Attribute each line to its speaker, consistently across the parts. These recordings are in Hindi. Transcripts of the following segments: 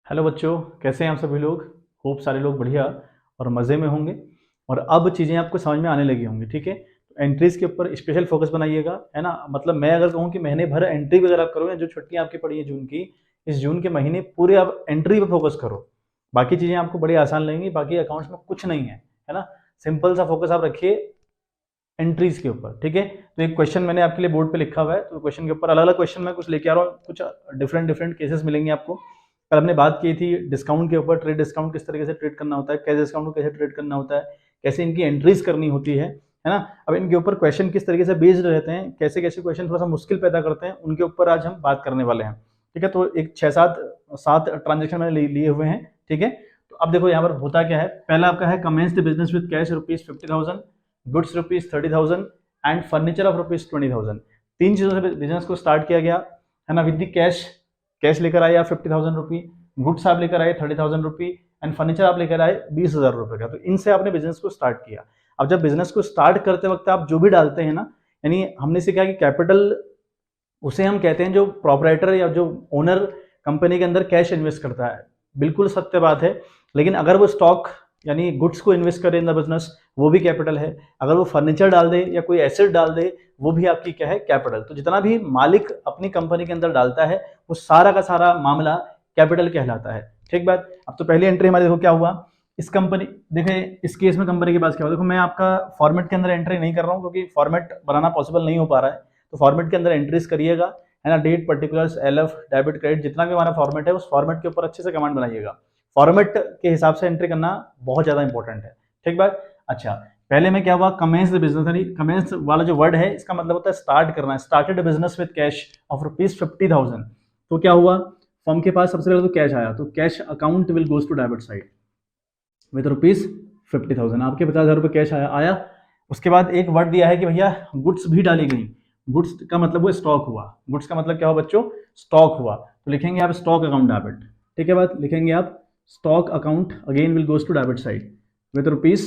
Speaker 1: हेलो बच्चों, कैसे हैं आप सभी लोग। होप सारे लोग बढ़िया और मज़े में होंगे। और अब चीज़ें आपको समझ में आने लगी होंगी। ठीक है, तो एंट्रीज़ के ऊपर स्पेशल फोकस बनाइएगा, है ना। मतलब मैं अगर कहूँ कि महीने भर एंट्री वगैरह आप करो, या जो छुट्टियाँ आपकी पड़ी है जून की, इस जून के महीने पूरे आप एंट्री पे फोकस करो। बाकी चीज़ें आपको बड़ी आसान लगेंगी, बाकी अकाउंट्स में कुछ नहीं है ना। सिंपल सा फोकस आप रखिए एंट्रीज के ऊपर। ठीक है, तो एक क्वेश्चन मैंने आपके लिए बोर्ड पे लिखा हुआ है, तो क्वेश्चन के ऊपर अलग अलग क्वेश्चन मैं कुछ लेके आ रहा हूँ, कुछ डिफरेंट डिफरेंट केसेस मिलेंगे आपको। कल हमने बात की थी डिस्काउंट के ऊपर, ट्रेड डिस्काउंट किस तरीके से ट्रेड करना होता है, कैश डिस्काउंट को कैसे ट्रेड करना होता है, कैसे इनकी एंट्रीज करनी होती है ना। अब इनके ऊपर क्वेश्चन किस तरीके से बेस्ड रहते हैं, कैसे कैसे क्वेश्चन थोड़ा सा मुश्किल पैदा करते हैं, उनके ऊपर आज हम बात करने वाले हैं। ठीक है, तो एक 6-7 ट्रांजेक्शन मैंने लिए हुए हैं। ठीक है, तो अब देखो यहाँ पर होता क्या है। पहला आपका है commences the business with cash ₹50,000, goods ₹30,000 and furniture of ₹20,000। तीन चीजों से बिजनेस को स्टार्ट किया गया, है ना। विद द कैश, कैश लेकर आए आप ₹50,000, गुड्स आप लेकर आए ₹30,000 एंड फर्नीचर आप लेकर आए ₹20,000 का। तो इनसे आपने बिजनेस को स्टार्ट किया। अब जब बिजनेस को स्टार्ट करते वक्त आप जो भी डालते हैं ना, यानी हमने सीखा कि कैपिटल उसे हम कहते हैं जो प्रोपराइटर या जो ओनर कंपनी के अंदर कैश इन्वेस्ट करता है। बिल्कुल सत्य बात है। लेकिन अगर वो स्टॉक यानी गुड्स को इन्वेस्ट करे इन द बिजनेस, वो भी कैपिटल है। अगर वो फर्नीचर डाल दे या कोई एसेट डाल दे, वो भी आपकी क्या है, कैपिटल। तो जितना भी मालिक अपनी कंपनी के अंदर डालता है, वो सारा का सारा मामला कैपिटल कहलाता है। ठीक बात। अब तो पहली एंट्री हमारी देखो क्या हुआ। इस कंपनी, देखें इस केस में कंपनी के पास क्या हुआ। देखो मैं आपका फॉर्मेट के अंदर एंट्री नहीं कर रहा हूँ, क्योंकि फॉर्मेट बनाना पॉसिबल नहीं हो पा रहा है। तो फॉर्मेट के अंदर एंट्रीज करिएगा, है ना। Date, particulars, LF, debit, credit, जितना भी हमारा फॉर्मेट है, उस फॉर्मेट के ऊपर अच्छे से कमांड बनाइएगा। फॉर्मेट के हिसाब से एंट्री करना बहुत ज्यादा इंपॉर्टेंट है। ठीक बात। अच्छा, पहले में क्या हुआ, कमेंस द बिजनेस, यानी कमेंस वाला जो वर्ड है इसका मतलब होता है स्टार्ट करना। Started business with cash of ₹50,000। तो क्या हुआ, फर्म के पास सबसे पहले तो कैश आया, तो cash account will goes to debit side with ₹50,000। आपके 50,000 कैश आया। उसके बाद एक वर्ड दिया है कि भैया गुड्स भी डाली गई। गुड्स का मतलब वो स्टॉक हुआ। गुड्स का मतलब क्या हुआ बच्चों, स्टॉक हुआ। तो लिखेंगे आप स्टॉक अकाउंट डेबिट। ठीक है बात, लिखेंगे आप stock account again will goes to debit side with rupees,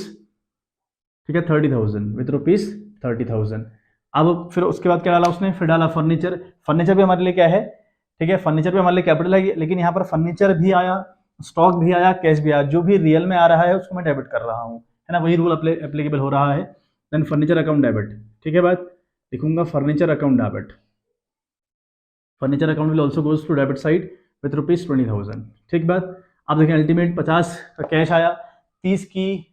Speaker 1: ठीक है, 30,000 विद ₹30,000। अब फिर उसके बाद क्या डाला उसने, फिर डाला फर्नीचर। फर्नीचर भी हमारे लिए क्या है, ठीक है, फर्नीचर भी हमारे लिए कैपिटल है। लेकिन यहाँ पर फर्नीचर भी आया, स्टॉक भी आया, कैश भी आया। जो भी रियल में आ रहा है उसको मैं डेबिट कर रहा हूँ, है ना। वही रूल एप्लीकेबल हो रहा है। Then furniture account debit. ठीक है बात, लिखूंगा furniture account debit. Furniture account will also goes to debit side with ₹20,000। ठीक बात। अब देखिए अल्टीमेट 50 का कैश आया, 30 की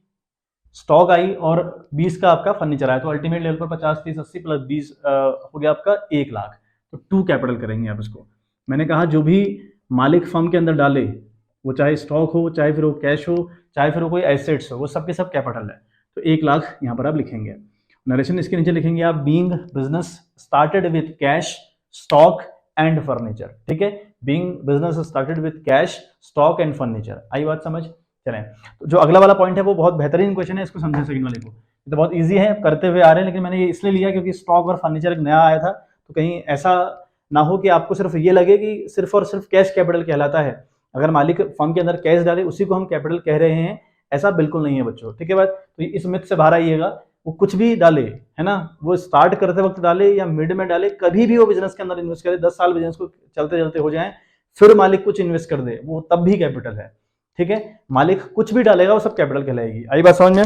Speaker 1: स्टॉक आई और 20 का आपका फर्नीचर आया। तो अल्टीमेट लेवल पर 50, 30, 80 प्लस 20 हो गया आपका 1,00,000। तो 2 कैपिटल करेंगे आप इसको। मैंने कहा जो भी मालिक फर्म के अंदर डाले, वो चाहे स्टॉक हो, चाहे फिर वो कैश हो, चाहे फिर वो कोई एसेट्स हो, वो सब के सब कैपिटल है। तो 1,00,000 यहाँ पर आप लिखेंगे। नरेशन इसके नीचे लिखेंगे आप being business started with cash, stock and furniture. ठीक है, being business started with cash, stock and furniture. आई बात समझ। चलें, तो जो अगला वाला पॉइंट है वो बहुत बेहतरीन क्वेश्चन है, इसको समझें सेकंड वाले को। तो बहुत इजी है, करते हुए आ रहे हैं, लेकिन मैंने ये इसलिए लिया क्योंकि स्टॉक और फर्नीचर एक नया आया था। तो कहीं ऐसा ना हो कि आपको सिर्फ ये लगे कि सिर्फ और सिर्फ कैश कैपिटल कहलाता है। अगर मालिक फर्म के अंदर कैश डाले उसी को हम कैपिटल कह रहे हैं, ऐसा बिल्कुल नहीं है बच्चों। ठीक है बात। तो इस मिथ से बाहर आइएगा। वो कुछ भी डाले, है ना, वो स्टार्ट करते वक्त डाले या मिड में डाले, कभी भी वो बिजनेस के अंदर इन्वेस्ट करे, 10 साल बिजनेस को चलते चलते हो जाए, फिर मालिक कुछ इन्वेस्ट कर दे, वो तब भी कैपिटल है। ठीक है, मालिक कुछ भी डालेगा वो सब कैपिटल कहलाएगी। आई बात समझ में।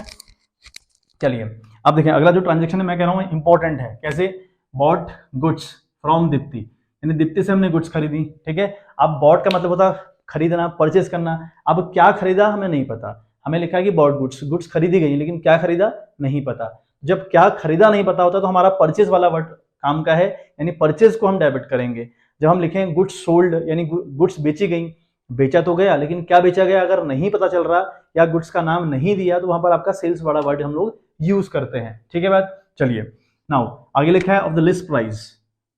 Speaker 1: चलिए अब देखें अगला जो ट्रांजेक्शन है मैं कह रहा हूँ इंपॉर्टेंट है। कैसे, बॉट गुड्स फ्रॉम दीप्ति, यानी दीप्ति से हमने गुड्स खरीदी। ठीक है, अब बॉट का मतलब होता है खरीदना, परचेज करना। अब क्या खरीदा हमें नहीं पता, हमें लिखा है कि बॉट गुड्स, गुड्स खरीदी गई, लेकिन क्या खरीदा नहीं पता। जब क्या खरीदा नहीं पता होता तो हमारा परचेज वाला वर्ड काम का है, यानी परचेज को हम डेबिट करेंगे। जब हम लिखेंगे गुड्स सोल्ड, यानी गुड्स बेची गई, बेचा तो गया लेकिन क्या बेचा गया अगर नहीं पता चल रहा, या गुड्स का नाम नहीं दिया, तो वहां पर आपका सेल्स वाला वर्ड हम लोग यूज करते हैं। ठीक है बात। चलिए नाउ आगे लिखा है of the list price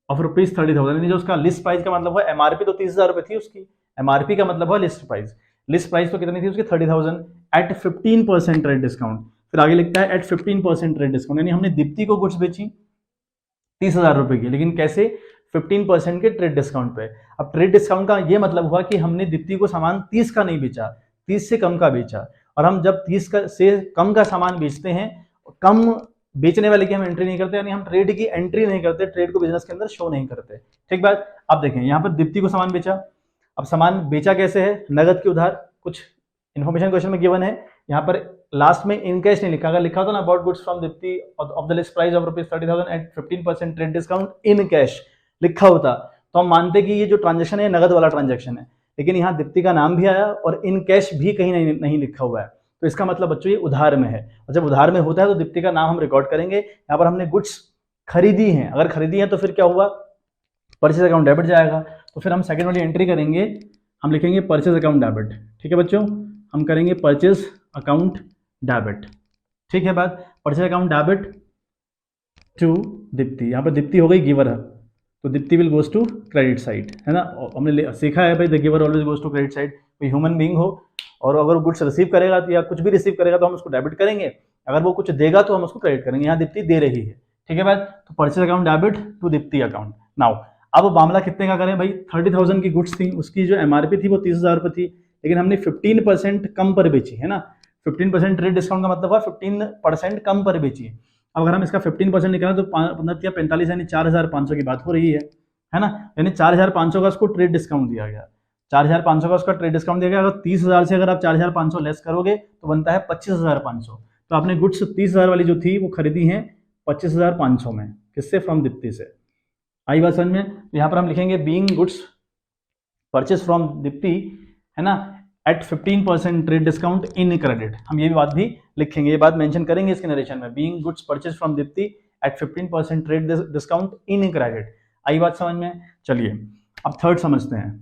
Speaker 1: of ₹30,000, यानी जो उसका लिस्ट प्राइस का मतलब है, एमआरपी तो 30,000 रुपए थी उसकी, एमआरपी का मतलब है लिस्ट प्राइस। लिस्ट प्राइस तो कितनी थी उसकी, 30,000 एट 15% रेट डिस्काउंट। फिर आगे लिखता है एट 15% रेट डिस्काउंट, यानी हमने दीप्ति को गुड्स बेची 30,000 रुपए की, लेकिन कैसे, 15% के ट्रेड डिस्काउंट पे। अब ट्रेड डिस्काउंट का ये मतलब हुआ कि हमने दीप्ति को सामान 30 का नहीं बेचा, 30 से कम का बेचा। और हम जब 30 का से कम का सामान बेचते हैं, कम बेचने वाले की हम एंट्री नहीं करते, यानी हम ट्रेड की एंट्री नहीं करते, ट्रेड को बिजनेस के अंदर शो नहीं करते। ठीक बात। अब देखें यहाँ पर दीप्ति को सामान बेचा, अब सामान बेचा कैसे है, नगद के उधार, कुछ इन्फॉर्मेशन क्वेश्चन में गिवन है, यहाँ पर लास्ट में इन कैश नहीं लिखा, अगर लिखा होता ना about goods from Deepti of the list price of ₹30,000 at 15% trade discount in cash लिखा होता तो हम मानते कि ये जो ट्रांजेक्शन है नगद वाला ट्रांजेक्शन है, लेकिन यहाँ दीप्ति का नाम भी आया और इन कैश भी कहीं नहीं लिखा हुआ है, तो इसका मतलब बच्चों ये उधार में है, और जब उधार में होता है तो दीप्ति का नाम हम रिकॉर्ड करेंगे। यहाँ पर हमने गुड्स खरीदी हैं, अगर खरीदी है तो फिर क्या हुआ, परचेज अकाउंट डेबिट जाएगा, तो फिर हम सेकंड वाली एंट्री करेंगे, हम लिखेंगे परचेज अकाउंट डेबिट। ठीक है बच्चों, हम करेंगे परचेज अकाउंट डेबिट। ठीक है बात, purchase account debit to Deepti, यहाँ पर दीप्ति हो गई गिवर है तो Deepti will goes to credit side, है ना। हमने सीखा है भाई the giver always goes to credit side, कोई ह्यूमन बीइंग हो और अगर गुड्स रिसीव करेगा तो या कुछ भी रिसीव करेगा तो हम उसको डेबिट करेंगे, अगर वो कुछ देगा तो हम उसको क्रेडिट करेंगे, यहाँ दीप्ति दे रही है। ठीक है बात, तो purchase account debit to Deepti account. Now अब मामला कितने का करें भाई, 30,000 की गुड्स थी, उसकी जो एमआरपी थी वो 30,000 रुपये थी, लेकिन हमने 15% कम पर बेची है ना, 15% ट्रेड डिस्काउंट का मतलब हुआ 15% कम पर बेची है। अब अगर हम इसका 15% निकालें तो 15 यानी 4,500 की बात हो रही है ना, यानी 4,500 का उसको ट्रेड डिस्काउंट दिया गया, 4,500 का उसका ट्रेड डिस्काउंट दिया गया। अगर 30,000 से अगर आप 4,500 लेस करोगे तो बनता है 25,500, तो आपने गुड्स 30,000 वाली जो थी वो खरीदी है 25,500 में, किससे, फ्रॉम दीप्ति से। आई बात समझ में, यहाँ पर हम लिखेंगे being goods purchase from Deepti, है ना, at 15% trade discount in credit, हम ये बात भी लिखेंगे, ये बात मेंशन करेंगे इसके नरेशन में, being goods purchase from Deepti at 15% trade discount in credit. आई बात समझ में। चलिए अब थर्ड समझते हैं,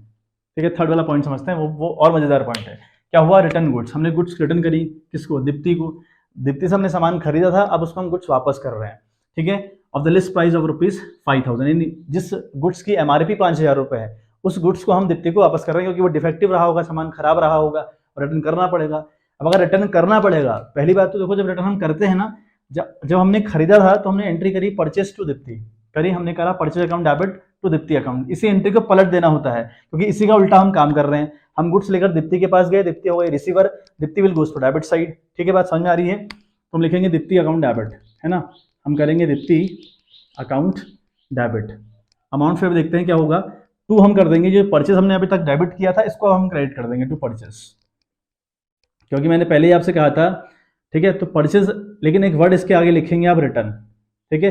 Speaker 1: ठीक है, थर्ड वाला पॉइंट समझते हैं, वो और मजेदार पॉइंट है। क्या हुआ, रिटर्न गुड्स, हमने गुड्स रिटर्न करी, किसको, दीप्ति को, दीप्ति से हमने सामान खरीदा था, अब उसको हम गुड्स वापस कर रहे हैं। ठीक है, of the list price of ₹5,000, यानी जिस गुड्स की एमआरपी 5,000 रुपये है उस गुड्स को हम दीप्ति को वापस कर रहे हैं, क्योंकि वो डिफेक्टिव रहा होगा, सामान खराब रहा होगा और रिटर्न करना पड़ेगा। अब अगर रिटर्न करना पड़ेगा, पहली बात तो देखो, जब रिटर्न हम करते हैं ना, जब हमने खरीदा था तो हमने एंट्री करी परचेज टू दीप्ति, करी, हमने करा purchase account debit to Deepti account, इसी एंट्री को पलट देना होता है, क्योंकि इसी का उल्टा हम काम कर रहे हैं। हम गुड्स लेकर दीप्ति के पास गए, दीप्ति हो गई receiver, Deepti will goes to debit side. ठीक है, बात समझ में आ रही है, तो हम लिखेंगे दीप्ति अकाउंट डेबिट, है ना, हम करेंगे दीप्ति अकाउंट डेबिट। अमाउंट फिर देखते हैं क्या होगा, टू हम कर देंगे, जो परचेज हमने अभी तक डेबिट किया था इसको हम क्रेडिट कर देंगे टू परचेज, क्योंकि मैंने पहले ही आपसे कहा था। ठीक है, तो परचेज, लेकिन एक वर्ड इसके आगे लिखेंगे आप रिटर्न। ठीक है,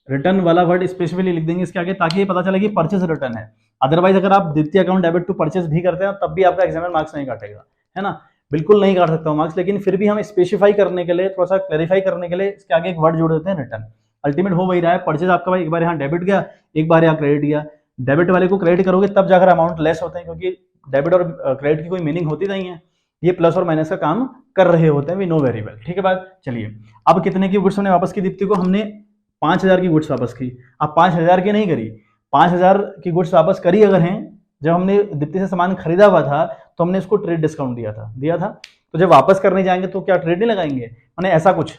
Speaker 1: रिटर्न वाला वर्ड स्पेसिफिकली लिख देंगे इसके आगे, ताकि ये पता चले कि परचेज रिटर्न है। अदरवाइज अगर आप द्वितीय अकाउंट डेबिट टू परचेज भी करते हैं तब भी आपका एग्जामिनर मार्क्स नहीं काटेगा, है ना, बिल्कुल नहीं काट सकता हूँ मार्क्स, लेकिन फिर भी हम स्पेसिफाई करने के लिए, थोड़ा सा क्लैरिफाई करने के लिए इसके आगे एक वर्ड जोड़ देते हैं रिटर्न। अल्टीमेट हो वही रहा है, परचेज आपका भाई एक बार यहाँ डेबिट गया, एक बार यहाँ क्रेडिट गया, डेबिट वाले को क्रेडिट करोगे तब जाकर अमाउंट लेस होते हैं, क्योंकि डेबिट और क्रेडिट की कोई मीनिंग होती नहीं है, ये प्लस और माइनस का काम कर रहे होते हैं, वी नो वेरी वेल। ठीक है बात, चलिए अब कितने की गुड्स हमने वापस की दीप्ति को, हमने 5,000 की गुड्स वापस की। अब 5,000 की नहीं करी, 5,000 की गुड्स वापस करी अगर हैं, जब हमने दीप्ति से सामान खरीदा हुआ था तो हमने इसको ट्रेड डिस्काउंट दिया था, तो जब वापस करने जाएंगे तो क्या ट्रेड नहीं लगाएंगे, मैंने ऐसा कुछ,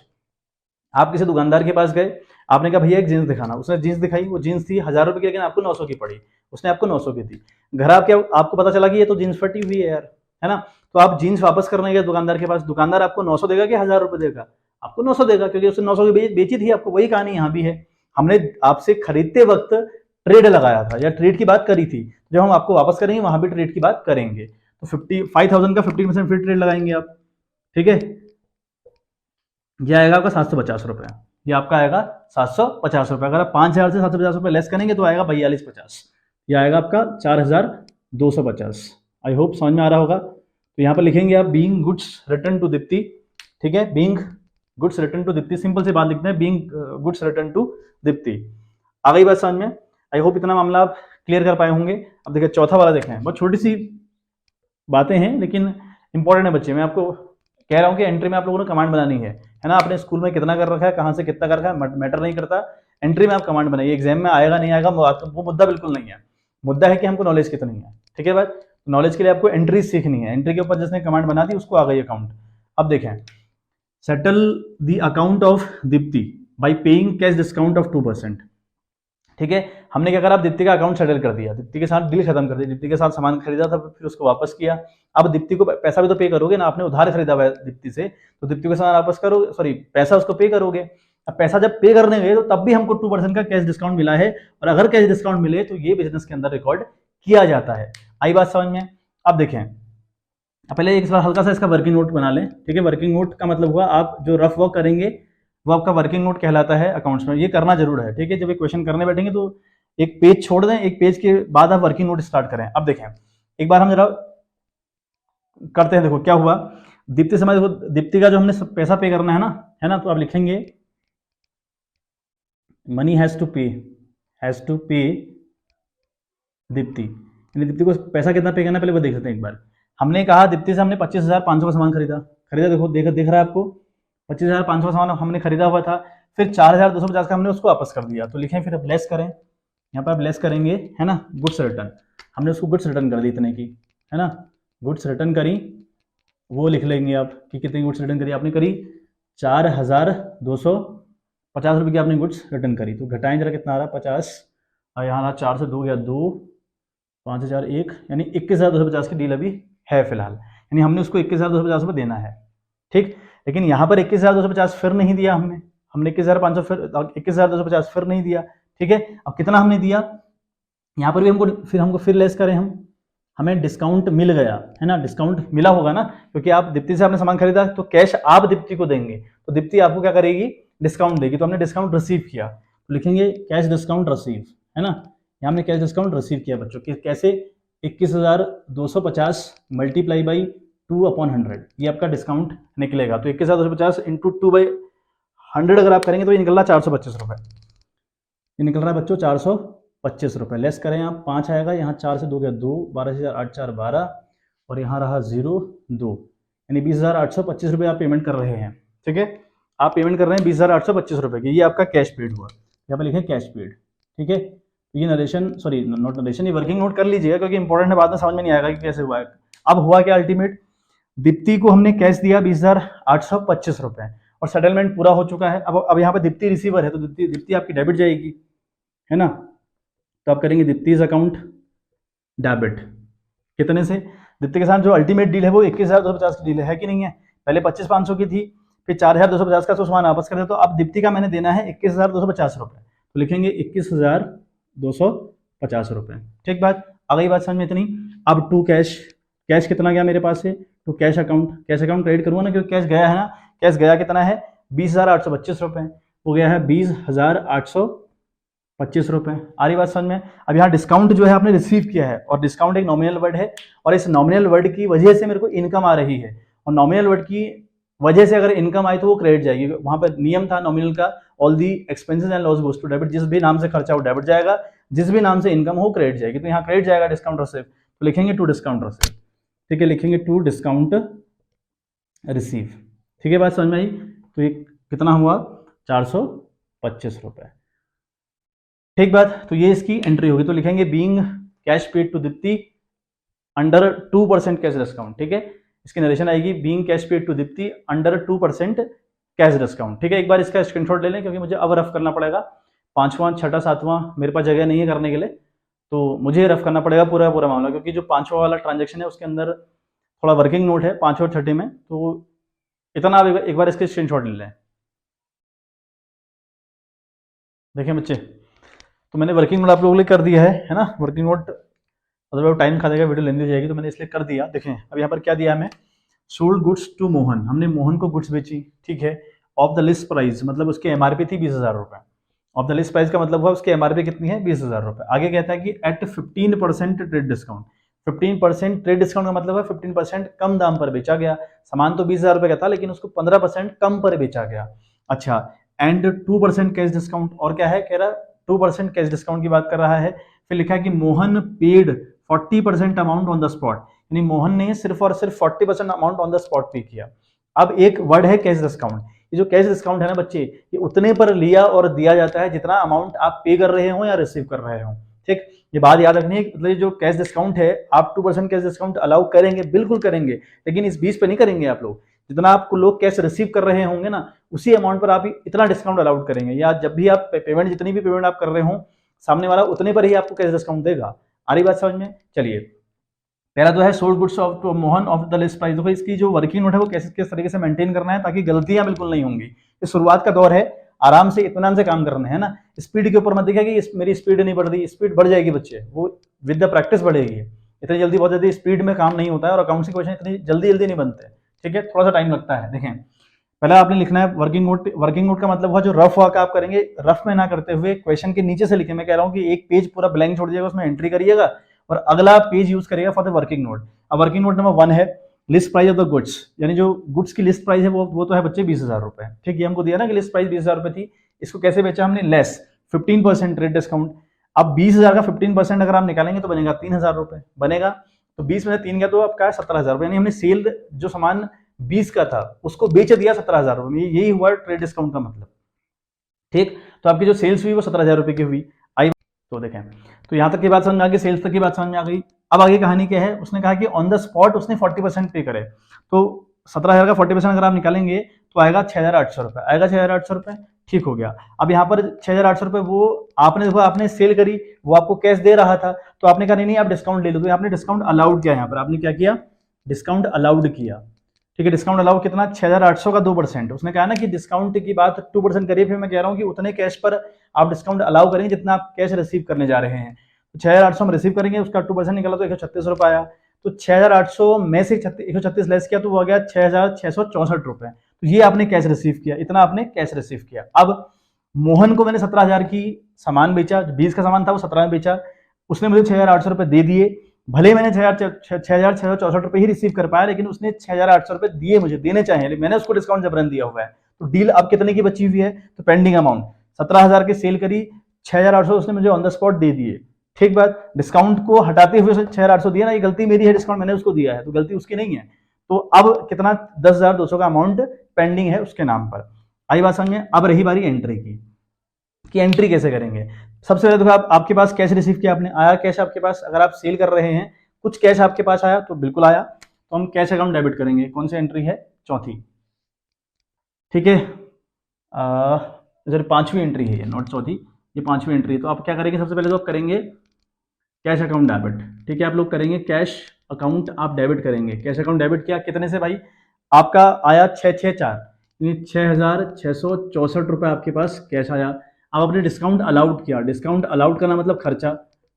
Speaker 1: आप किसी दुकानदार के पास गए, आपने कहा भैया एक जीन्स दिखाना, उसने जीन्स दिखाई, वो जीन्स थी 1,000 रुपए की, लेकिन आपको 900 की पड़ी, उसने आपको 900 की दी, घर आपको पता चला कि ये तो जीन्स फटी हुई है यार, है ना, तो आप जीन्स वापस करने गए दुकानदार के पास, दुकानदार आपको 900 देगा कि 1,000 रुपए देगा, आपको 900 देगा, क्योंकि उसने 900 की बेची थी आपको। वही कहानी यहाँ भी है, हमने आपसे खरीदते वक्त ट्रेड लगाया था या ट्रेड की बात करी थी, जब हम आपको वापस करेंगे वहां भी ट्रेड की बात करेंगे, तो 5,000 का 15% फिर ट्रेड लगाएंगे आप। ठीक है, यह आएगा आपका 750 रुपये, ये आपका आएगा 750 रुपये। अगर आप 5,000 से 750 रुपये लेस करेंगे तो आएगा 4250, ये आएगा आपका 4,250। आई होप समझ में आ रहा होगा। तो यहाँ पर लिखेंगे आप being goods return to Deepti. ठीक है, being goods return to Deepti, simple सी बात लिखते हैं, being goods return to Deepti. आ गई बात समझ में। आई होप इतना मामला आप क्लियर कर पाए होंगे। अब देखिए चौथा वाला देखें, बहुत छोटी सी बातें हैं लेकिन इंपॉर्टेंट है बच्चे। मैं आपको कह रहा हूँ कि एंट्री में आप लोगों ने कमांड बनानी है ना, आपने स्कूल में कितना कर रखा है, कहाँ से कितना कर रखा है, मैटर नहीं करता, एंट्री में आप कमांड बनाइए। एग्जाम में आएगा नहीं आएगा वो मुद्दा बिल्कुल नहीं है, मुद्दा है कि हमको नॉलेज कितनी है। ठीक है बात, नॉलेज के लिए आपको एंट्री सीखनी है, एंट्री के ऊपर जिसने कमांड बना दी उसको आ गई अकाउंट। अब देखें, settle the account of Deepti bye paying cash discount of 2%। ठीक है, हमने क्या करा, दीप्ति का अकाउंट सेटल कर दिया, दीप्ति के साथ डील खत्म कर दी, दीप्ति के साथ सामान खरीदा था फिर उसको वापस किया। अब दीप्ति को पैसा भी तो पे करोगे ना, आपने उधार खरीदा हुआ है दीप्ति से, तो दीप्ति को सामान वापस करोगे, सॉरी पैसा उसको पे करोगे। अब पैसा जब पे करने गए तो तब भी हमको 2% का कैश डिस्काउंट मिला है, और अगर कैश डिस्काउंट मिले तो ये बिजनेस के अंदर रिकॉर्ड किया जाता है। आई बात समझ में? अब देखें, अब पहले एक बार हल्का सा इसका वर्किंग नोट बना लें, ठीक है। वर्किंग नोट का मतलब हुआ आप जो रफ वर्क करेंगे वो आपका वर्किंग नोट कहलाता है अकाउंट्स में, ये करना जरूर है, ठीक है। जब एक क्वेश्चन करने बैठेंगे तो एक पेज छोड़ दें, एक पेज के बाद आप वर्किंग नोट स्टार्ट करें। अब देखें एक बार हम जरा करते हैं, देखो क्या हुआ। दीप्ति से देखो, दीप्ति का जो हमने पैसा पे करना है ना, तो आप लिखेंगे मनी हैज टू पे दीप्ति, यानी दीप्ति को पैसा कितना पे करना है पहले वो देख लेते हैं एक बार। हमने कहा दीप्ति से हमने 25,500 का सामान खरीदा, देखो दिख रहा है आपको 25,500 का सामान हमने खरीदा हुआ था, फिर 4,250 का हमने उसको वापस कर दिया। तो लिखें फिर अब लेस करें, यहाँ पर आप लेस करेंगे, है ना, गुड्स रिटर्न, हमने उसको गुड्स रिटर्न कर दी इतने की, है ना, गुड्स रिटर्न करी, वो लिख लेंगे आप कि कितनी गुड्स रिटर्न करी आपने, करी 4,250 रुपये की आपने गुड्स रिटर्न करी। तो घटाएं जरा कितना आ रहा है 50, और यहाँ 4 से 2 गया 2, 5,000 1, यानी 21,250 की डील अभी है फिलहाल, यानी हमने उसको 21,250 रुपये देना है, ठीक। लेकिन यहाँ पर 21,250 फिर नहीं दिया हमने 21,500 फिर 21,250 फिर नहीं दिया, ठीक है। अब कितना हमने दिया यहाँ पर भी हमको फिर लेस करें, हमें डिस्काउंट मिल गया, है ना, डिस्काउंट मिला होगा ना, क्योंकि आप दीप्ति से आपने सामान खरीदा तो कैश आप दीप्ति को देंगे, तो दीप्ति आपको क्या करेगी, डिस्काउंट देगी। तो हमने डिस्काउंट रिसीव किया, तो लिखेंगे कैश डिस्काउंट रिसीव, है ना, यहाँ हमने कैश डिस्काउंट रिसीव किया बच्चों, कैसे 21,250 मल्टीप्लाई बाई 2/100, ये आपका डिस्काउंट निकलेगा। तो 21,250 इंटू 2/100 अगर आप करेंगे तो ये निकल रहा है 425 रुपये, ये निकल रहा है बच्चों 425 रुपये। लेस करें आप 5 आएगा, यहाँ 4 से 2 गया 2, 12,8 4 12, और यहाँ रहा 0 2, यानी 20,825 रुपये आप पेमेंट कर रहे हैं, ठीक है। आप पेमेंट कर रहे हैं 20,825 रुपये की, ये आपका कैश पेड हुआ, यहाँ पर लिखें कैश पेड, ठीक है। ये नरेशन, सॉरी नोट नरेशन, ये वर्किंग नोट कर लीजिएगा क्योंकि इंपॉर्टेंट है, बाद में समझ में नहीं आएगा कि कैसे हुआ है। अब हुआ क्या, अल्टीमेट दीप्ति को हमने कैश दिया 20,825 रुपये और सेटलमेंट पूरा हो चुका है। अब यहाँ पे दीप्ति रिसीवर है, तो दीप्ति आपकी डेबिट जाएगी, है ना। तो आप करेंगे दीप्तिज अकाउंट डेबिट, कितने से, दीप्ति के साथ जो अल्टीमेट डील है वो 21,250 की डील है कि नहीं है। पहले 25,500 की थी, फिर 4,250 का तो सामान वापस कर दे, तो अब दीप्ति का मैंने देना है 21,250 रुपये, तो लिखेंगे 21,250 रुपये, ठीक बात, आ गई बात समझ में इतनी। अब टू कैश, कैश कितना गया मेरे पास से, तो कैश अकाउंट क्रेडिट करूँगा ना, क्योंकि कैश गया है ना, कैश गया कितना है 20,825 रुपये, हो गया है 20,825 रुपये। आ रही बात समझ में। अब यहाँ डिस्काउंट जो है आपने रिसीव किया है, और डिस्काउंट एक नॉमिनल वर्ड है, और इस नॉमिनल वर्ड की वजह से मेरे को इनकम आ रही है, और नॉमिनल वर्ड की वजह से अगर इनकम आई तो वो क्रेडिट जाएगी। वहाँ पर नियम था नॉमिनल का, all the expenses and loss goes to debit, जिस भी नाम से खर्चा हो डेबिट जाएगा, जिस भी नाम से इनकम हो क्रेडिट जाएगी। तो यहाँ क्रेडिट जाएगा डिस्काउंट रिसीव, तो लिखेंगे टू डिस्काउंट रिसीव, ठीक है, लिखेंगे टू डिस्काउंट रिसीव, ठीक है, बात समझ में आई। तो ये कितना हुआ 425 रुपये, ठीक बात। तो ये इसकी एंट्री होगी, तो लिखेंगे being cash paid to Deepti under 2% cash discount, ठीक है, इसकी नरेशन आएगी being cash paid to Deepti under 2% cash discount, ठीक है। एक बार इसका स्क्रीनशॉट ले लें क्योंकि मुझे अब रफ करना पड़ेगा, 5वां 6वां 7वां मेरे पास जगह नहीं है करने के लिए, तो मुझे रफ करना पड़ेगा पूरा मामला, क्योंकि जो 5वां वाला ट्रांजेक्शन है उसके अंदर थोड़ा वर्किंग नोट है 5 और 6 में, तो इतना आप एक बार इसके स्क्रीनशॉट ले लें। देखें बच्चे, तो मैंने वर्किंग नोट आप लोगों के लिए कर दिया है ना, वर्किंग नोट अदरवाइज टाइम खा देगा, वीडियो लेंदी हो जाएगी, तो मैंने इसलिए कर दिया। देखें अब यहाँ पर क्या दिया हमें, सोल्ड गुड्स टू मोहन, हमने मोहन को गुड्स बेची, ठीक है, ऑफ द लिस्ट प्राइस, मतलब उसकी एमआरपी थी 20,000 रुपये, ऑफ द लिस्ट प्राइस का मतलब हुआ उसकी एमआरपी कितनी है 20,000 रुपये। आगे कहता है कि at 15% trade discount, 15% trade discount का मतलब है 15% कम दाम पर बेचा गया, सामान तो 20,000 रुपये का था लेकिन उसको 15% कम पर बेचा गया। अच्छा, एंड 2% कैश डिस्काउंट, और क्या है, कह रहा 2% कैश डिस्काउंट की बात कर रहा है। फिर लिखा है कि Mohan paid 40% amount on the spot, यानी मोहन ने सिर्फ और सिर्फ 40% अमाउंट ऑन द स्पॉट पे किया। अब एक वर्ड है कैश डिस्काउंट, ये जो कैश डिस्काउंट है ना बच्चे, ये उतने पर लिया और दिया जाता है जितना अमाउंट आप पे कर रहे हो या रिसीव कर रहे हो, ठीक, ये बात याद रखनी है। मतलब जो कैश डिस्काउंट है, आप 2% कैश डिस्काउंट अलाउ करेंगे, बिल्कुल करेंगे, लेकिन इस 20 पे नहीं करेंगे आप लोग, जितना आपको लोग कैश रिसीव कर रहे होंगे ना, उसी अमाउंट पर आप इतना डिस्काउंट अलाउड करेंगे, या जब भी आप पेमेंट, जितनी भी पेमेंट आप कर रहे हो, सामने वाला उतने पर ही आपको कैश डिस्काउंट देगा। आ रही बात समझ में। चलिए, पहला तो है sold goods of Mohan of the list price. देखो इसकी जो वर्किंग नोट है वो कैसे किस तरीके से मेंटेन करना है ताकि गलतियां बिल्कुल नहीं होंगी। ये शुरुआत का दौर है, आराम से इत्मीनान से काम करना है ना, स्पीड के ऊपर मत देखिए कि मेरी स्पीड नहीं बढ़ रही, स्पीड बढ़ जाएगी बच्चे, वो विद द प्रैक्टिस बढ़ेगी। इतनी जल्दी, बहुत जल्दी स्पीड में काम नहीं होता है, और अकाउंट्स के क्वेश्चन इतनी जल्दी जल्दी नहीं बनते, ठीक है, थोड़ा सा टाइम लगता है। देखें, पहले आपने लिखना है वर्किंग नोट। वर्किंग नोट का मतलब हुआ जो रफ वर्क आप करेंगे, रफ में ना करते हुए क्वेश्चन के नीचे से लिखे। मैं कह रहा हूँ कि एक पेज पूरा ब्लैंक छोड़ दीजिएगा, उसमें एंट्री करिएगा और अगला पेज यूज करिएगा फॉर द वर्किंग नोट। अब वर्किंग नोट नंबर 1 है list price of the goods, यानी जो गुड्स की लिस्ट प्राइस है वो तो है बच्चे 20,000 रुपए, ठीक है, हमको दिया ना कि लिस्ट प्राइस 20,000 रुपए थी। इसको कैसे बेचा हमने? Less 15% rate discount. अब 20,000 का 15% अगर आप निकालेंगे तो बनेगा 3,000 रुपए बनेगा, तो 20 में से 3 गया तो आपका 17,000 रुपए, यानी हमने सेल जो सामान 20 का था उसको बेच दिया 17,000 रुपए में, यही हुआ ट्रेड डिस्काउंट का मतलब, ठीक। तो आपकी जो सेल्स हुई वो 17,000 रुपए की हुई। आई तो देखें, तो यहां तक की बात समझ में आ गई, सेल्स तक की बात समझ में आ गई। अब आगे कहानी क्या है, उसने कहा कि ऑन द स्पॉट उसने 40% पे करे, तो 17,000 का 40% अगर आप निकालेंगे तो आएगा 6,800 रुपए, आएगा 6,800 रुपए, ठीक हो गया। अब यहाँ पर 6,800 रुपए वो आपने देखो, आपने सेल करी, वो आपको कैश दे रहा था, तो आपने कहा नहीं आप डिस्काउंट ले लो, तो आपने डिस्काउंट अलाउड किया, यहाँ पर आपने क्या किया? डिस्काउंट अलाउड किया, ठीक है। डिस्काउंट अलाउ कितना? 6,800 का 2%। उसने कहा ना कि डिस्काउंट की बात 2% करिए, फिर मैं कह रहा हूँ कि उतने कैश पर आप डिस्काउंट अलाउ करेंगे जितना आप कैश रिसीव करने जा रहे हैं। तो 6,800 में रिसीव करेंगे, उसका 2% निकाला तो 136 रुपए आया, तो 6,800 में से 136 लेस किया तो वो आ गया 6,664 रुपए। तो ये आपने कैश रिसीव किया, इतना आपने कैश रिसीव किया। अब मोहन को मैंने 17,000 की सामान बेचा, 20 का सामान था वो 17 में बेचा, उसने मुझे 6,800 रुपए दे दिए, भले मैंने 6,664 रुपए ही रिसीव कर पाया, लेकिन उसने 6,800 रुपए दिए, मुझे देने चाहिए, मैंने उसको डिस्काउंट जबरन दिया हुआ है। तो डील अब कितने की बची हुई है? तो पेंडिंग अमाउंट 17,000 की सेल करी, 6,800 उसने मुझे ऑन द स्पॉट दे दिए, ठीक बात। डिस्काउंट को हटाते हुए 6,800 दिया ना, ये गलती मेरी है, डिस्काउंट मैंने उसको दिया है, तो गलती उसकी नहीं है। तो अब कितना? 10,200 का अमाउंट पेंडिंग है उसके नाम पर। आई बात समझ में? अब रही बारी एंट्री की, कि एंट्री कैसे करेंगे। सबसे पहले देखो, आपके पास कैश रिसीव किया आपने, आया कैश आपके पास, अगर आप सेल कर रहे हैं कुछ कैश आपके पास आया तो बिल्कुल आया, तो हम कैश अकाउंट डेबिट करेंगे। कौन सी एंट्री है? चौथी, ठीक है। इधर 5वीं एंट्री है ये, नॉट चौथी, ये 5वीं एंट्री है। तो आप क्या करेंगे? सबसे पहले तो आप करेंगे कैश अकाउंट डेबिट, ठीक है, आप लोग करेंगे कैश अकाउंट आप डेबिट करेंगे। कैश अकाउंट डेबिट किया कितने से भाई? आपका आया 664, यानी 6,664 रुपए आपके पास कैश आया। अब आपने डिस्काउंट अलाउड किया, डिस्काउंट अलाउड करना मतलब खर्चा,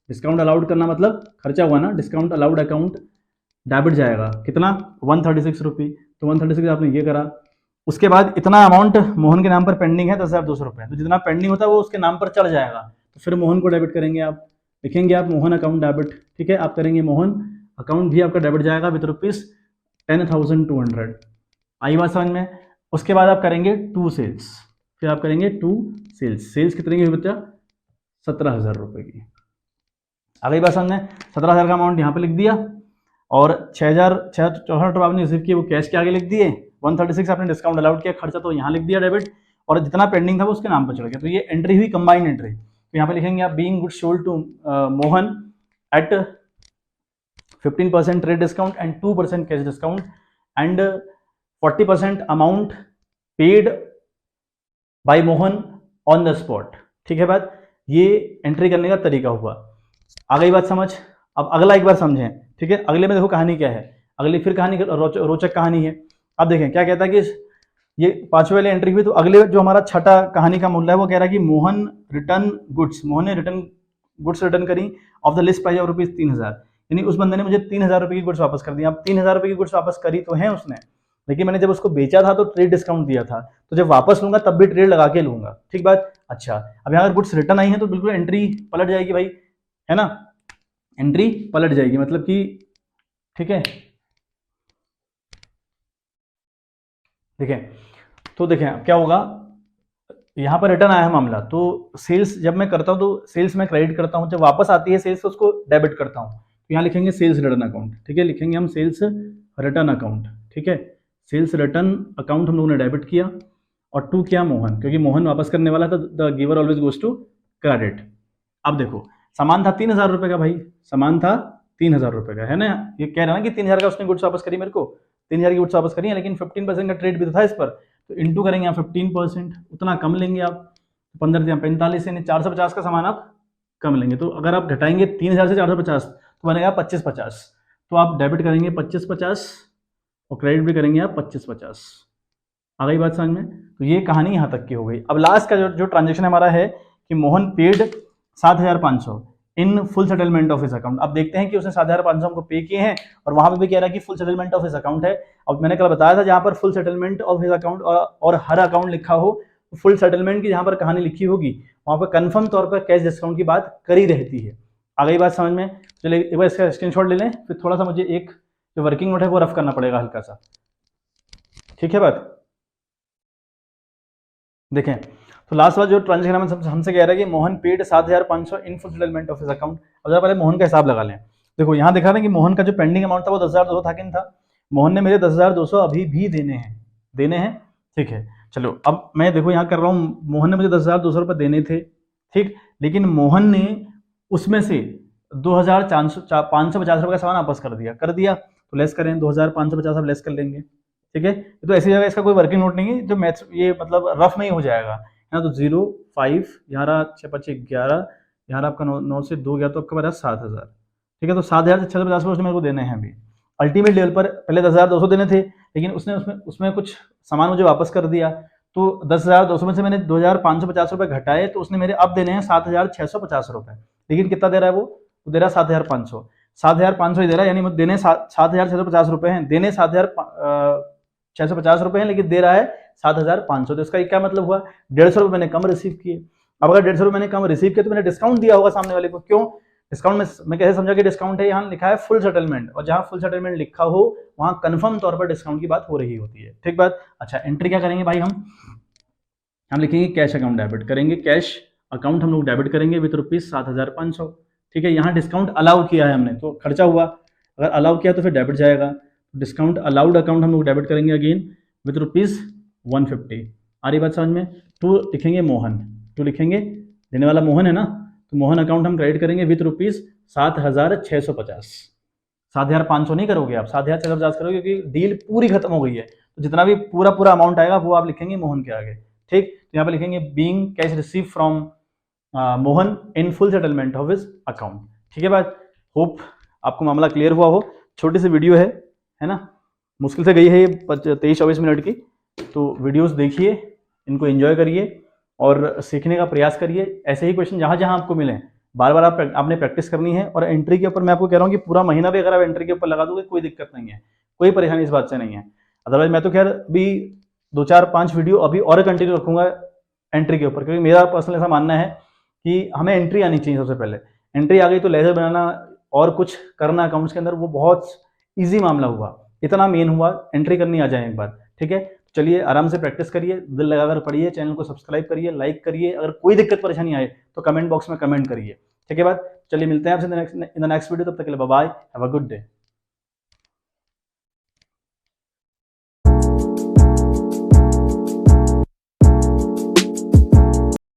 Speaker 1: डिस्काउंट अलाउड करना मतलब खर्चा हुआ ना, डिस्काउंट अलाउड अकाउंट डेबिट जाएगा कितना? 136 रुपये, तो 136 आपने ये करा। उसके बाद इतना अमाउंट मोहन के नाम पर पेंडिंग है 10,200 रुपये, तो जितना पेंडिंग होता है वो उसके नाम पर चढ़ जाएगा, तो फिर मोहन को डेबिट करेंगे आप, लिखेंगे आप मोहन अकाउंट डेबिट, ठीक है, आप करेंगे मोहन अकाउंट भी आपका डेबिट जाएगा विद ₹10,200। आई बात समझ में? उसके बाद आप करेंगे 2 सेल्स, फिर आप करेंगे 2 सेल्स, सेल्स कितने की हुई बच्चा? 17,000 रुपये की। आ गई बात समझ में? 17,000 का अमाउंट यहाँ पे लिख दिया, और 6,664 रुपये आपने रिसीव किए वो कैश के आगे लिख दिए, 136 आपने डिस्काउंट अलाउड किया, खर्चा तो यहाँ लिख दिया डेबिट, और जितना पेंडिंग था वो उसके नाम पर चढ़ गया। तो ये एंट्री हुई कंबाइंड एंट्री। तो यहाँ पे लिखेंगे आप being goods sold to Mohan at 15% trade discount and 2% cash discount and 40% amount paid by Mohan on the spot, ठीक है बात। ये एंट्री करने का तरीका हुआ। आ गई बात समझ? अब अगला एक बार समझें, ठीक है। अगले में देखो कहानी क्या है, अगली फिर कहानी रोचक कहानी है। अब देखें क्या कहता है कि ये 5वीं वाली एंट्री हुई, तो अगले जो हमारा छठा कहानी का मूल्य है वो कह रहा है कि मोहन रिटर्न गुड्स, मोहन ने गुड्स रिटर्न करी of the list price of ₹3,000, यानी उस बंदे ने मुझे 3,000 रुपये की गुड्स वापस कर दी। अब 3,000 रुपये की गुड्स वापस करी तो है उसने, लेकिन मैंने जब उसको बेचा था तो ट्रेड डिस्काउंट दिया था, तो जब वापस लूंगा तब भी ट्रेड लगा के लूंगा, ठीक बात। अच्छा, अब यहाँ अगर गुड्स रिटर्न आई है तो बिल्कुल एंट्री पलट जाएगी भाई, है ना, एंट्री पलट जाएगी, मतलब कि ठीक है। देखें तो देखें क्या होगा, यहाँ पर रिटर्न आया है मामला, तो सेल्स जब मैं करता हूँ तो सेल्स में क्रेडिट करता हूँ, जब वापस आती है सेल्स तो उसको डेबिट करता हूँ। तो यहाँ लिखेंगे सेल्स रिटर्न अकाउंट, ठीक है, लिखेंगे हम सेल्स रिटर्न अकाउंट, ठीक है। सेल्स रिटर्न अकाउंट हम लोगों ने डेबिट किया, और 2 किया मोहन, क्योंकि मोहन वापस करने वाला था, the giver always goes to credit. अब देखो सामान था 3,000 रुपये का भाई, सामान था 3,000 रुपये का, है ना, ये कह रहा है ना कि 3,000 का उसने गुड्स वापस करी मेरे को, 3,000 की गुड्स वापस करी है, लेकिन 15% का ट्रेड भी तो था इस पर, तो इंटू करेंगे आप 15%, उतना कम लेंगे आप, 15 या 45, यानी 450 का सामान आप कम लेंगे। तो अगर आप घटाएंगे 3,000 से 450 तो बनेगा 25-50, तो आप डेबिट करेंगे 25-50 और क्रेडिट भी करेंगे आप 25-50। आ गई बात समझ में? तो ये कहानी यहाँ तक की हो गई। अब लास्ट का जो ट्रांजेक्शन हमारा है कि Mohan paid 7,500 in full settlement of his account. अब देखते हैं कि उसने 7,500 हमको पे किए हैं और वहां पे भी कह रहा है कि full settlement of his account है। अब मैंने कल बताया था जहां पर full settlement of his account और हर अकाउंट लिखा हो, फुल सेटलमेंट की जहां पर कहानी लिखी होगी वहां पर कंफर्म तौर पर कैश डिस्काउंट की बात करी रहती है। आ गई बात समझ में? चलिए एक बार इसका स्क्रीनशॉट ले लें, फिर थोड़ा सा मुझे एक जो वर्किंग नोट है वो रफ करना पड़ेगा हल्का सा, ठीक है बात? देखें तो लास्ट बार जो ट्रांजेक्शन हमसे कह रहा है कि Mohan paid 7,500 in full settlement of his account. अब जरा पहले मोहन का हिसाब लगा लें। देखो यहाँ दिखा रहा है कि मोहन का जो पेंडिंग अमाउंट था वो 10,200 था कि नहीं था? मोहन ने मेरे 10,200 अभी भी देने हैं, ठीक है। चलो अब मैं देखो यहाँ कर रहा हूँ, मोहन ने मुझे 10,200 रुपये देने थे, ठीक, लेकिन मोहन ने उसमें से 2,550 रुपये का सामान वापस कर दिया तो लेस करें, 2,550 अब लेस कर लेंगे, ठीक है। तो ऐसी जगह इसका कोई वर्किंग नोट नहीं है, जो मैथ्स ये मतलब रफ में ही हो जाएगा, है ना। तो 0 5 यहाँ रहा 6 5 11, यहाँ आपका 9 से 2 गया तो आपका बचा 7,000, ठीक है। तो 7,000 से 650 रुपये उसने मेरे को देने हैं अभी। अल्टीमेट लेवल पर पहले 10,200 देने थे, लेकिन उसने उसमें कुछ सामान मुझे वापस कर दिया, तो 10,200 में से मैंने 2,550 रुपये घटाए, तो उसने मेरे अब देने हैं 7,650 रुपये। लेकिन कितना दे रहा है वो दे रहा है 7,500, 7,500 ही दे रहा है, यानी देने 7,650 रुपये हैं, देने 7,650 रुपये हैं, लेकिन दे रहा है 7,500। तो इसका क्या मतलब हुआ? 150 रुपये मैंने कम रिसीव किए। अब अगर 150 रुपये मैंने कम रिसीव किया तो मैंने डिस्काउंट दिया होगा सामने वाले को। क्यों डिस्काउंट में मैं कैसे समझा कि डिस्काउंट है? यहाँ लिखा है फुल सेटलमेंट, और जहां फुल सेटलमेंट लिखा हो वहां कंफर्म तौर पर डिस्काउंट की बात हो रही होती है, ठीक बात। अच्छा एंट्री क्या करेंगे भाई? हम लिखेंगे कैश अकाउंट डेबिट करेंगे, कैश अकाउंट हम लोग डेबिट करेंगे विद ₹7,500, ठीक है। यहाँ डिस्काउंट अलाउ किया है हमने तो खर्चा हुआ, अगर अलाउ किया तो फिर डेबिट जाएगा। डिस्काउंट अलाउड अकाउंट हम लोग डेबिट करेंगे अगेन विद ₹150। आ रही बात समझ में? टू लिखेंगे मोहन, टू लिखेंगे, देने वाला मोहन है ना, तो मोहन अकाउंट हम क्रेडिट करेंगे विद ₹7,650। 7,500 नहीं करोगे आप, 7,650 करोगे, क्योंकि डील पूरी खत्म हो गई है। तो जितना भी पूरा अमाउंट आएगा वो आप लिखेंगे मोहन के आगे, ठीक। तो यहाँ पे लिखेंगे being cash receive from Mohan in full settlement of his account, ठीक है बात। होप आपको मामला क्लियर हुआ हो। छोटी सी वीडियो है ना, मुश्किल से गई है ये 23-24 मिनट की। तो वीडियोस देखिए, इनको एंजॉय करिए और सीखने का प्रयास करिए। ऐसे ही क्वेश्चन जहाँ जहाँ आपको मिले बार बार आपने प्रैक्टिस करनी है। और एंट्री के ऊपर मैं आपको कह रहा हूँ कि पूरा महीना भी अगर आप एंट्री के ऊपर लगा दोगे कोई दिक्कत नहीं है, कोई परेशानी इस बात से नहीं है। अदरवाइज मैं तो खैर अभी 2-4-5 वीडियो अभी और कंटिन्यू रखूंगा एंट्री के ऊपर, क्योंकि मेरा पर्सनल ऐसा मानना है कि हमें एंट्री आनी चाहिए। सबसे पहले एंट्री आ गई तो लेजर बनाना और कुछ करना अकाउंट्स के अंदर वो बहुत ईजी मामला हुआ, इतना मेन हुआ, एंट्री करनी आ जाए एक बार, ठीक है। चलिए आराम से प्रैक्टिस करिए, दिल लगाकर पढ़िए, चैनल को सब्सक्राइब करिए, लाइक करिए। अगर कोई दिक्कत परेशानी आए तो कमेंट बॉक्स में कमेंट करिए, ठीक है बात। चलिए मिलते हैं आपसे इन द नेक्स्ट वीडियो, तब तक के लिए bye bye, have a good day.